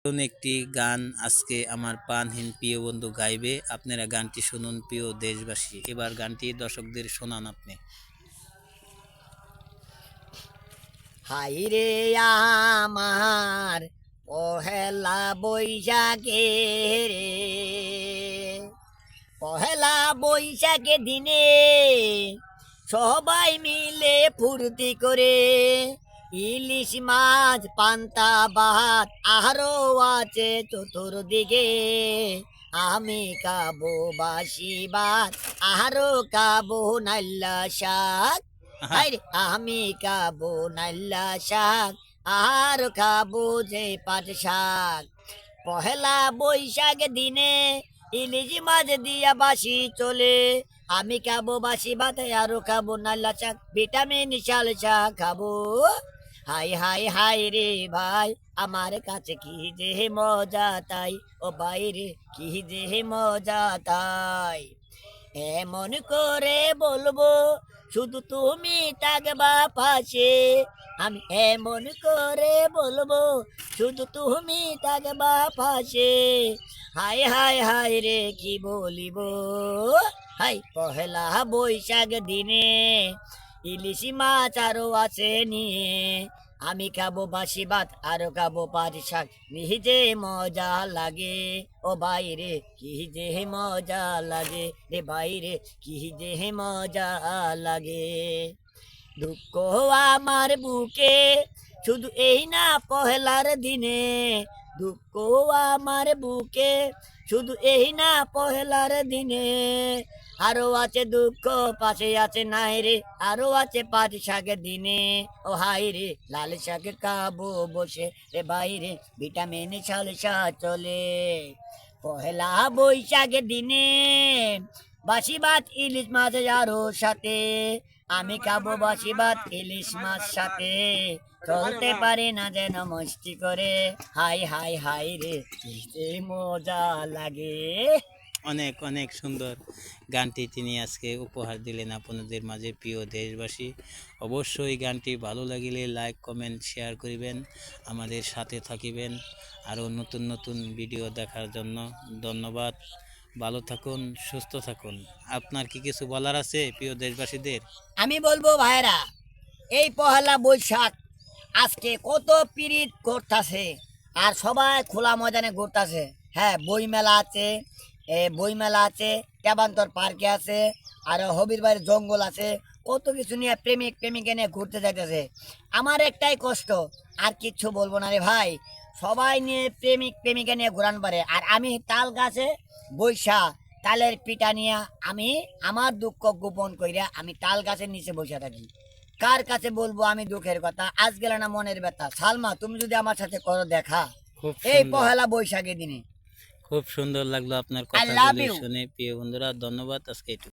নতুন একটি গান আজকে আমার প্রাণহীন প্রিয় বন্ধু গাইবে। আপনারা গানটি শুনুন প্রিয় দেশবাসী। এবার গানটি দর্শকদের শোনান আপনি। হাই রে আমার পহেলা বৈশাখে রে, পহেলা বৈশাখে দিনে সবাই মিলে ফুর্তি করে ইলিশ মাছ পান্তা ভাত আরো আছে চতুর্দিকে। আমি খাবো বাসি ভাত আরো খাবো নাল্লা শাক। আরে আমি খাবো নাল্লা শাক আর খাবো যে পাট শাক। পহেলা বৈশাখ দিনে ইলিশ মাছ দিয়া বাসি চলে। আমি খাবো বাসি ভাত আরো খাবো নাল্লা শাক, ভিটামিন শাল শাক খাবো। হাই হাই হাই রে ভাই, আমার কাছে কি যে মজা তাই, ও বাইরে কি যে মজা তাই। এমন করে বলবো শুধু তুমি থাকবা পাশে, আমি এমন করে বলবো শুধু তুমি থাকবা পাশে। হাই হাই হাই রে কি বলিব, হাই পহেলা বৈশাখ দিনে ইলিশ মাছ আরো আছে নিয়ে। আমি খাবো বাসি ভাত আরো খাবো পাট শাক, নিজে মজা লাগে ও বাইরে কি যে মজা লাগে রে বাইরে কি যে মজা লাগে। দুঃখ আমার বুকে শুধু এই না পহেলার দিনে, দুঃখ আমার বুকে শুধু এই না পহেলার দিনে। আরো আছে দুঃখ পাশে আছে নাই রে, আরো আছে পাট শাকের দিনে। ও হাই রে লাল শাক খাবো বসে রে বাইরে ভিটামিন সালসা চলে। পহেলা বৈশাখের দিনে বাসি ভাত ইলিশ মাছ আরো সাথে, আমি খাবো বাসি ভাত ইলিশ মাছ সাথে। চলতে পারে না যেন মস্তি করে, হাই হাই হাই রে কি যে মজা লাগে। অনেক অনেক সুন্দর গানটি তিনি আজকে উপহার দিলেন আপনাদের মাঝে প্রিয় দেশবাসী। অবশ্যই গানটি ভালো লাগিলে লাইক কমেন্ট শেয়ার করিবেন, আমাদের সাথে থাকিবেন আরও নতুন নতুন ভিডিও দেখার জন্য। ধন্যবাদ। ভালো থাকুন, সুস্থ থাকুন। আপনার কি কিছু বলার আছে প্রিয় দেশবাসীদের? আমি বলবো ভাইরা, এই পহেলা বৈশাখ আজকে কত পিরিত করতেছে আর সবাই খোলা ময়দানে ঘুরতেছে। হ্যাঁ, বই মেলা আছে, বই মেলা আছে, তেবান্তর পার্কে আছে, আর হবির বাড়ির জঙ্গল আছে, কত কিছু নিয়ে প্রেমিক প্রেমিকা নিয়ে ঘুরতে যাইতেছে। আমার একটাই কষ্ট, আর কিচ্ছু বলবো না রে ভাই, সবাই নিয়ে প্রেমিক প্রেমিকা নিয়ে ঘুরান পারে, আর আমি তাল গাছে বৈশা তালের পিঠা নিয়ে আমি আমার দুঃখ গোপন কইরা আমি তাল গাছের নিচে বসে থাকি। কার কাছে বলবো আমি দুঃখের কথা, আজ গেলে না মনের ব্যথা। সালমা, তুমি যদি আমার সাথে করো দেখা খুব এই সুন্দর, পহেলা বৈশাখের দিনে। খুব সুন্দর লাগলো আপনার আই লাভ কথাগুলি ইউ। শুনে প্রিয় বন্ধুরা। ধন্যবাদ। আজকে